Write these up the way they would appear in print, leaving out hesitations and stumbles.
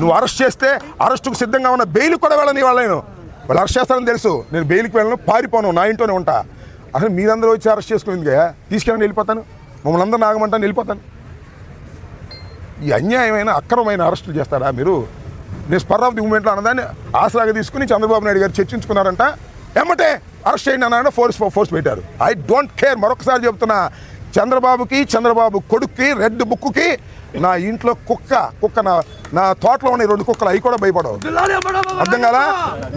నువ్వు అరెస్ట్ చేస్తే అరెస్టుకు సిద్ధంగా ఉన్న బెయిల్ కూడా వెళ్ళని వాళ్ళు అరెస్ట్ చేస్తారని తెలుసు. నేను బెయిల్కి వెళ్ళను, పారిపోను, నా ఇంట్లోనే ఉంటా. అసలు మీరందరూ వచ్చి అరెస్ట్ చేసుకునేందుకే తీసుకెళ్ళి వెళ్ళిపోతాను, మమ్మల్ని అందరూ నాగమంటాను, వెళ్ళిపోతాను. ఈ అన్యాయమైన అక్రమమైన అరెస్టులు చేస్తారా మీరు? నేను స్పర్ ఆఫ్ ది మూమెంట్లో అన్నదాన్ని ఆసరాగా తీసుకుని చంద్రబాబు నాయుడు గారు చర్చించుకున్నారంట. ఏమంటే అరెస్ట్ చేయండి అన్న ఫోర్స్ పెట్టారు. I don't care. మరొకసారి చెప్తున్నా, చంద్రబాబు కొడుక్కి రెడ్ బుక్కి నా ఇంట్లో కుక్క నా తోటలో ఉన్న 2 కుక్కలు అవి కూడా భయపడవు. అర్థం కాదా?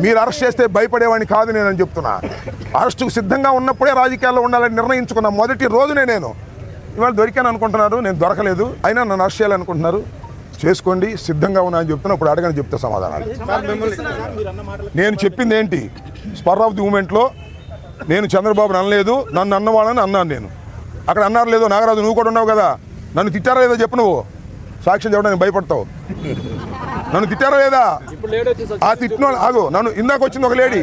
మీరు అరెస్ట్ చేస్తే భయపడేవాడిని కాదు నేనని చెప్తున్నా. అరెస్టుకు సిద్ధంగా ఉన్నప్పుడే రాజకీయాల్లో ఉండాలని నిర్ణయించుకున్న మొదటి రోజునే నేను. ఇవాళ దొరికాను అనుకుంటున్నారు, నేను దొరకలేదు, అయినా నన్ను అరెస్ట్ చేయాలనుకుంటున్నారు. చేసుకోండి, సిద్ధంగా ఉన్నా అని చెప్తున్నా. ఇప్పుడు అడగని చెప్తే సమాధానాలు. నేను చెప్పింది ఏంటి? స్పర్ ఆఫ్ ది మూమెంట్లో నేను చంద్రబాబుని అనలేదు, నన్ను అన్నవాళ్ళని అన్నాను. నేను అక్కడ అన్నారు లేదో, నాగరాజు నువ్వు కూడా ఉన్నావు కదా, నన్ను తిట్టారా లేదో చెప్పు. నువ్వు సాక్ష్యం చెప్పడానికి భయపడతావు. నన్ను తిట్టారా లేదా? ఆ తిట్టిన ఆగు, నన్ను ఇందాక వచ్చింది ఒక లేడీ,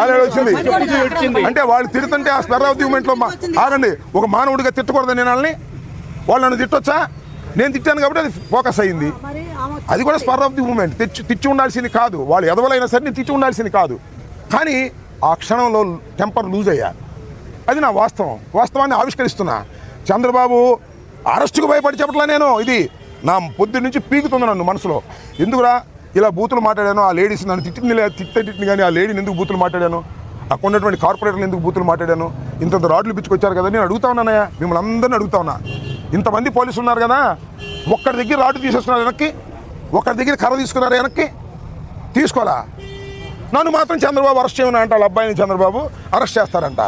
ఆ లేడీ వచ్చింది. అంటే వాళ్ళు తిడుతుంటే ఆ స్పర్ ఆఫ్ ది మూమెంట్లో ఆగండి, ఒక మానవుడిగా తిట్టకూడదు నేను వాళ్ళని. వాళ్ళు నన్ను తిట్టొచ్చా? నేను తిట్టాను కాబట్టి అది ఫోకస్ అయ్యింది. అది కూడా స్పర్ ఆఫ్ ది మూమెంట్. తిట్టి ఉండాల్సింది కాదు, వాళ్ళు ఎదవలైనా సరే నేను తిట్టి ఉండాల్సింది కాదు. కానీ ఆ క్షణంలో టెంపర్ లూజ్ అయ్యా. అది నా వాస్తవాన్ని ఆవిష్కరిస్తున్నా. చంద్రబాబు అరెస్టుకు భయపడి చెప్పట్లా నేను. ఇది నా పొద్దు నుంచి పీకుతుంది నన్ను మనసులో. ఎందుకురా ఇలా బూతులు మాట్లాడాను? ఆ లేడీస్ నన్ను తిట్టింది కానీ ఆ లేడీని ఎందుకు బూతులు మాట్లాడాను? అక్కడ ఉన్నటువంటి కార్పొరేటర్లు ఎందుకు బూతులు మాట్లాడాను? ఇంత రాడ్లు పిచ్చుకొచ్చారు కదా. నేను అడుగుతా ఉన్నానయ్యా, మిమ్మల్ని అందరినీ అడుగుతా ఉన్నా. ఇంతమంది పోలీసులు ఉన్నారు కదా, ఒక్కడి దగ్గర రాడ్డు తీసేస్తున్నారు వెనక్కి, ఒకరి దగ్గర కర్ర తీసుకున్నారు వెనక్కి, తీసుకోరా. నన్ను మాత్రం చంద్రబాబు అరెస్ట్ చేయమని అంట. వాళ్ళ అబ్బాయిని చంద్రబాబు అరెస్ట్ చేస్తారంట.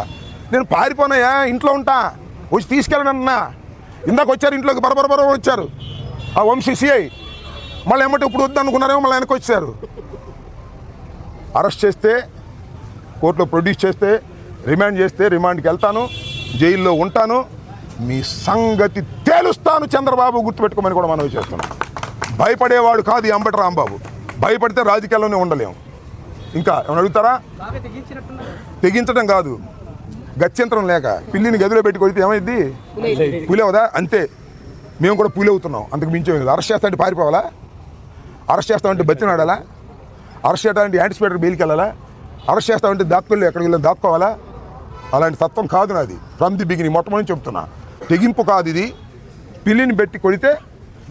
నేను పారిపోనాయా, ఇంట్లో ఉంటా, వచ్చి తీసుకెళ్ళండి అన్నా. ఇందాక వచ్చారు ఇంట్లోకి, బరబర వచ్చారు ఆ వంశీ సిఐ. మళ్ళీ ఏమంటే ఇప్పుడు వద్దు అనుకున్నారేమో, మళ్ళీ వెనక్కి వచ్చారు. అరెస్ట్ చేస్తే, కోర్టులో ప్రొడ్యూస్ చేస్తే, రిమాండ్ చేస్తే రిమాండ్కి వెళ్తాను, జైల్లో ఉంటాను, మీ సంగతి తేలుస్తాను. చంద్రబాబు గుర్తుపెట్టుకోమని కూడా మనవి చేస్తున్నాం. భయపడేవాడు కాదు ఈ అంబటి రాంబాబు. భయపడితే రాజకీయాల్లోనే ఉండలేము. ఇంకా ఏమైనా అడుగుతారా? తెగించడం కాదు, గత్యంతరం లేక పిల్లిని గదిలో పెట్టి కొడితే ఏమైంది? పులి అవుదా? అంతే, మేము కూడా పులి అవుతున్నాం. అంతకు మించి అరెస్ట్ చేస్తామంటే పారిపోవాలా? అరెస్ట్ చేస్తామంటే బతినాడాలా? అరెస్ట్ చేస్తామంటే యాంటిసిపేటర్ బెయిల్కి వెళ్ళాలా? అరెస్ట్ చేస్తామంటే దాక్కోళ్ళు ఎక్కడికి వెళ్ళి దాక్కోవాలా? అలాంటి తత్వం కాదు నాది. ఫ్రమ్ ది బిగినింగ్ మొట్టమొదటి చెప్తున్నా. తెగింపు కాదు ఇది. పిల్లిని పెట్టి కొడితే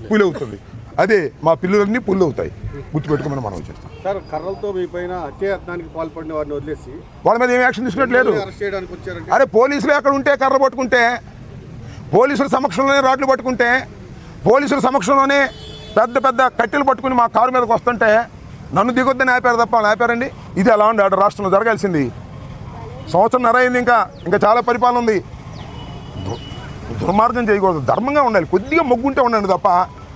పులి అవుతుంది. అదే మా పిల్లలన్నీ పుల్లు అవుతాయి. గుర్తుపెట్టుకోమని మనం చేస్తాం. సార్, కర్రలతో మీ పైన హత్యాయత్నానికి పాల్పడిన వారిని వదిలేసి వాళ్ళ మీద ఏం యాక్షన్ తీసుకున్నట్లేదు. అరే పోలీసులు ఎక్కడ ఉంటే కర్ర పట్టుకుంటే, పోలీసుల సమక్షంలోనే రాడ్లు పట్టుకుంటే, పోలీసుల సమక్షంలోనే పెద్ద కట్టెలు పట్టుకుని మా కారు మీదకి వస్తుంటే నన్ను దిగొద్దని ఆపారు తప్ప వాళ్ళు ఆపారండి? ఇది అలా ఉండి ఆడ రాష్ట్రంలో జరగాల్సింది. సంవత్సరం అయింది, ఇంకా చాలా పరిపాలన ఉంది. దుర్మార్గం చేయకూడదు, ధర్మంగా ఉండాలి. కొద్దిగా మొగ్గుంటే ఉండండి తప్ప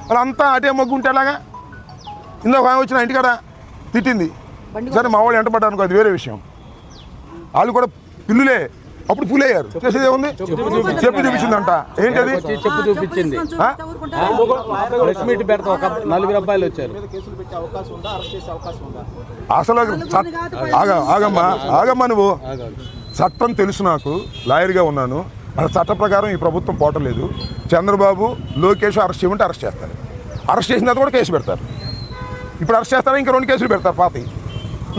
వాళ్ళంతా అటే మొగ్గుంటే ఎలాగా? ఇందాక వచ్చిన ఇంటికాడ తిట్టింది సరే, మా వాళ్ళు ఎంటపడ్డారు, అది వేరే విషయం. వాళ్ళు కూడా పిల్లులే, అప్పుడు పులి అయ్యారు. చేసేది ఏముంది? చెప్పు చూపించిందంట. ఏంటది? చెప్పు చూపించింది. అసలు ఆగమ్మా నువ్వు. చట్టం తెలుసు నాకు, లాయర్గా ఉన్నాను. అసలు చట్ట ప్రకారం ఈ ప్రభుత్వం పోవట్లేదు. చంద్రబాబు లోకేష్ అరెస్ట్ చేయమంటే అరెస్ట్ చేస్తారు. అరెస్ట్ చేసిన తర్వాత కూడా కేసు పెడతారు. ఇప్పుడు అరెస్ట్ చేస్తారా, ఇంకా 2 కేసులు పెడతారు పాతి.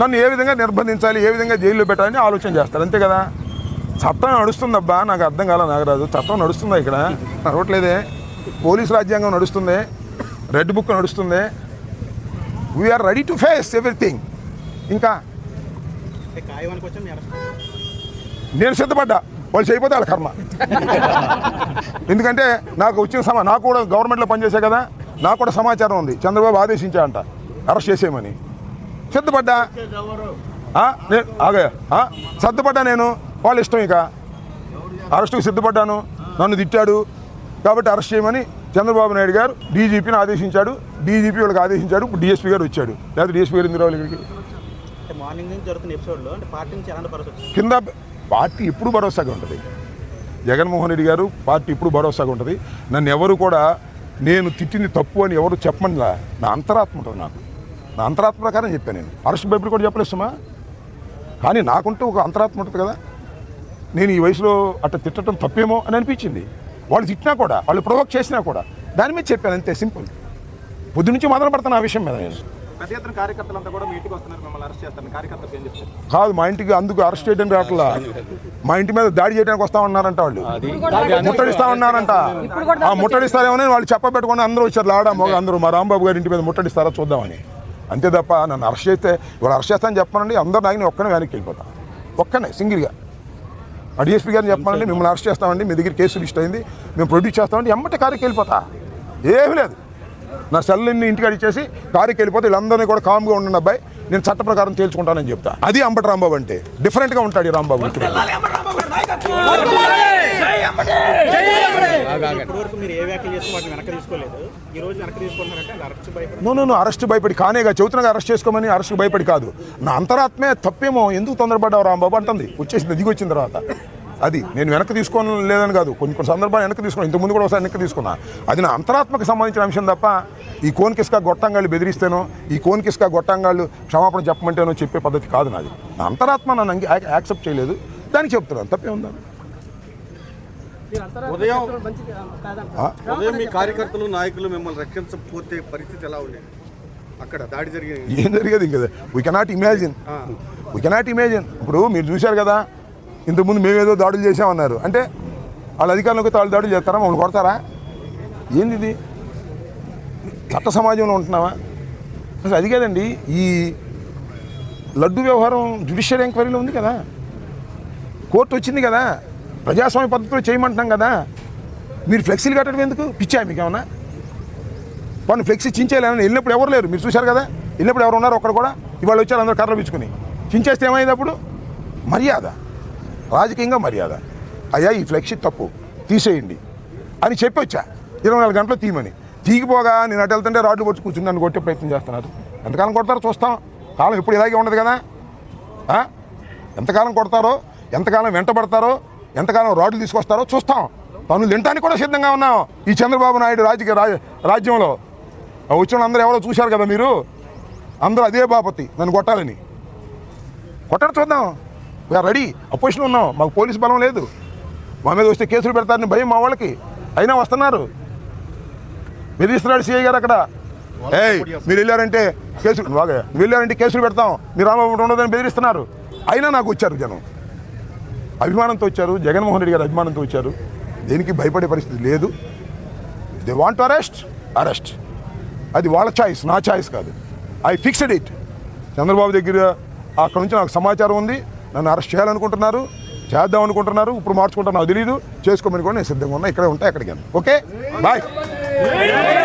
నన్ను ఏ విధంగా నిర్బంధించాలి, ఏ విధంగా జైల్లో పెట్టాలని ఆలోచన చేస్తారు. అంతే కదా. చట్టం నడుస్తుందబ్బా, నాకు అర్థం కాల నాగరాజు. చట్టం నడుస్తుందా? ఇక్కడ నడవట్లేదే. పోలీసు రాజ్యాంగం నడుస్తుంది, రెడ్ బుక్ నడుస్తుంది. We are ready to face everything. ఇంకా నేను సిద్ధపడ్డా, వాళ్ళు చేయకపోతే వాళ్ళ కర్మ. ఎందుకంటే నాకు వచ్చిన నాకు కూడా గవర్నమెంట్లో పనిచేసే కదా, నాకు కూడా సమాచారం ఉంది. చంద్రబాబు ఆదేశించా అంట అరెస్ట్ చేసేయమని. సిద్ధపడ్డా సిద్ధపడ్డా నేను. వాళ్ళ ఇష్టం, ఇక అరెస్టుకు సిద్ధపడ్డాను. నన్ను తిట్టాడు కాబట్టి అరెస్ట్ చేయమని చంద్రబాబు నాయుడు గారు డీజీపీని ఆదేశించాడు. డీజీపీ వాళ్ళకి ఆదేశించాడు. ఇప్పుడు డిఎస్పీ గారు వచ్చాడు. లేదా డిఎస్పీ గారు ఎందుకు రావాలి ఇక్కడికి? కింద పార్టీ ఎప్పుడు భరోసాగా ఉంటుంది. జగన్మోహన్ రెడ్డి గారు పార్టీ ఇప్పుడు భరోసాగా ఉంటుంది. నన్ను ఎవరు కూడా నేను తిట్టింది తప్పు అని ఎవరు చెప్పమనిలా. నా అంతరాత్మ ఉంటుంది. నా అంతరాత్మ ప్రకారం చెప్పాను. నేను అరెస్ట్ భయపడి కూడా చెప్పలేస్తామా? కానీ నాకుంటూ ఒక అంతరాత్మ ఉంటుంది కదా. నేను ఈ వయసులో అట్లా తిట్టడం తప్పేమో అని అనిపించింది. వాళ్ళు తిట్టినా కూడా, వాళ్ళు ప్రొవోక్ చేసినా కూడా దాని మీద చెప్పాను, అంతే, సింపుల్. పొద్దు నుంచి మొదలు పెడతాను ఆ విషయం మీద నేను. పెద్ద ఎత్తున కార్యకర్తలంతా కూడా మీ ఇంటికి వస్తున్నారు, మిమ్మల్ని అరెస్ట్ చేస్తారు. కార్యకర్తలకు ఏం చెప్తారు? కాదు, మా ఇంటికి అందుకు అరెస్ట్ చేయడానికి రావట్లా, మా ఇంటి మీద దాడి చేయడానికి వస్తా ఉన్నారంట వాళ్ళు, ముట్టడిస్తా ఉన్నారంట. ఆ ముట్టడిస్తారేమో వాళ్ళు చెప్పబెట్టుకుని అందరూ వచ్చారు, లాడా మొగ అందరూ మా రాంబాబు గారి ఇంటి మీద ముట్టడిస్తారా చూద్దామని. అంతే తప్ప నన్ను అరెస్ట్ చేస్తే ఇవాళ అరెస్ట్ చేస్తానని చెప్పానండి, అందరూ నాయని ఒక్కనే వెనక్కి వెళ్ళిపోతాను, ఒక్కనే సింగిల్గా. ఆ డిఎస్పీ గారిని చెప్పానండి, మిమ్మల్ని అరెస్ట్ చేస్తామండి, మీ దగ్గర కేసు లిస్ట్ అయింది, మేము ప్రొడ్యూస్ చేస్తామండి, ఎమ్మటి కారుకి వెళ్ళిపోతా. ఏమీ లేదు, నా సెల్ని ఇంటికి అడిచేసి కారుకి వెళ్ళిపోతే వీళ్ళందరినీ కూడా కామ్గా ఉండండి అబ్బాయి, నేను చట్ట ప్రకారం తేల్చుకుంటానని చెప్తా. అది అంబటి రాంబాబు అంటే, డిఫరెంట్గా ఉంటాడు ఈ రాంబాబు. ఇప్పటివరకు మీరు ఏ వ్యాఖ్యలు చేస్తే వాటిని వెనక్కి తీసుకోలేదు, ఈ రోజు వెనక్కి తీసుకుంటున్నారంటే అరెస్ట్ భయపడి. నో అరెస్ట్ భయపడి కానేగా చెబుతున్నాగా, అరెస్ట్ చేసుకోమని, అరెస్ట్ భయపడి కాదు. నా అంతరాత్మే తప్పేమో, ఎందుకు తొందరపడ్డావు రాంబాబు అంటుంది వచ్చేసింది, దిగి వచ్చిన తర్వాత. అది నేను వెనక్కి తీసుకోని లేదని కాదు, కొన్ని సందర్భాలు వెనక్కి తీసుకున్నాను, ఇంతకుముందు కూడా ఒకసారి వెనక్కి తీసుకున్నా. అది నా అంతరాత్మకు సంబంధించిన అంశం తప్ప ఈ కోన్కిస్కా గొట్టంగాళ్ళు బెదిరిస్తేనో, ఈ కోన్కిస్కా గొట్టంగాళ్ళు క్షమాపణ చెప్పమంటేనో చెప్పే పద్ధతి కాదు నాది. నా అంతరాత్మ నన్ను యాక్సెప్ట్ చేయలేదు, దానికి చెప్తున్నాను, తప్పే ఉందా? ఉదయం మీ కార్యకర్తలు నాయకులు మిమ్మల్ని రక్షించకపోతే పరిస్థితి ఎలా ఉండేది? అక్కడ దాడి జరిగేది ఏం జరిగేది కదా, వీ కెనాట్ ఇమాజిన్. ఇప్పుడు మీరు చూశారు కదా, ఇంతకుముందు మేమేదో దాడులు చేసామన్నారు అంటే వాళ్ళ అధికారులకు వాళ్ళు దాడులు చేస్తారా, మమ్మల్ని కొడతారా? ఏంది ఇది? చట్ట సమాజంలో ఉంటున్నావా? అసలు అది కాదండి, ఈ లడ్డు వ్యవహారం జ్యుడిషియల్ ఎంక్వైరీలో ఉంది కదా, కోర్టు వచ్చింది కదా, ప్రజాస్వామ్య పద్ధతిలో చేయమంటున్నాం కదా. మీరు ఫ్లెక్సీలు కట్టడం ఎందుకు? పిచ్చా మీకు ఏమన్నా? వాళ్ళు ఫ్లెక్సీ చించేయాలని వెళ్ళినప్పుడు ఎవరు లేరు, మీరు చూశారు కదా, వెళ్ళినప్పుడు ఎవరు ఉన్నారు? ఒక్కడ కూడా. ఇవాళ వచ్చారు అందరూ కర్రలు పిచ్చుకుని, చించేస్తే ఏమైంది అప్పుడు? మర్యాద, రాజకీయంగా మర్యాద. అయ్యా ఈ ఫ్లెక్సీ తప్పు, తీసేయండి అని చెప్పి వచ్చా, 24 గంటలు తీయమని. తీగిపోగా నేను అటు వెళ్తుంటే రాడ్లు కొట్టి కూర్చుని నన్ను కొట్టే ప్రయత్నం చేస్తున్నారు. ఎంతకాలం కొడతారో చూస్తాం, కాలం ఎప్పుడు ఇలాగే ఉండదు కదా. ఎంతకాలం కొడతారో, ఎంతకాలం వెంటబడతారో, ఎంతకాలం రాడ్లు తీసుకొస్తారో చూస్తాం. పనులు తినడానికి కూడా సిద్ధంగా ఉన్నాం ఈ చంద్రబాబు నాయుడు రాజ్యంలో. వచ్చిన అందరూ ఎవరో చూశారు కదా మీరు, అందరూ అదే బాపతి నన్ను కొట్టాలని. కొట్టడం చూద్దాం, వీఆర్ రెడీ, అపోజిషన్ ఉన్నాం, మాకు పోలీసు బలం లేదు, మా మీద వస్తే కేసులు పెడతారని భయం మా వాళ్ళకి. అయినా వస్తున్నారు, బెదిరిస్తున్నాడు సిఐ గారు అక్కడ. మీరు వెళ్ళారంటే కేసులు, బాగా వెళ్ళారంటే కేసులు పెడతాం, మీరు రామబాబు ఉండదని బెదిరిస్తున్నారు. అయినా నాకు వచ్చారు జనం, అభిమానంతో వచ్చారు, జగన్మోహన్ రెడ్డి గారు అభిమానంతో వచ్చారు. దేనికి భయపడే పరిస్థితి లేదు. దే వాంట్ అరెస్ట్, అది వాళ్ళ చాయిస్, నా చాయిస్ కాదు. I fixed it. చంద్రబాబు దగ్గర అక్కడ నుంచి నాకు సమాచారం ఉంది, నన్ను అరెస్ట్ చేయాలనుకుంటున్నారు, చేద్దాం అనుకుంటున్నారు. ఇప్పుడు మార్చుకుంటాను, నాకు తెలియదు, చేసుకోమని కూడా నేను సిద్ధంగా ఉన్నా. ఇక్కడే ఉంటా, ఎక్కడికి. Okay, bye.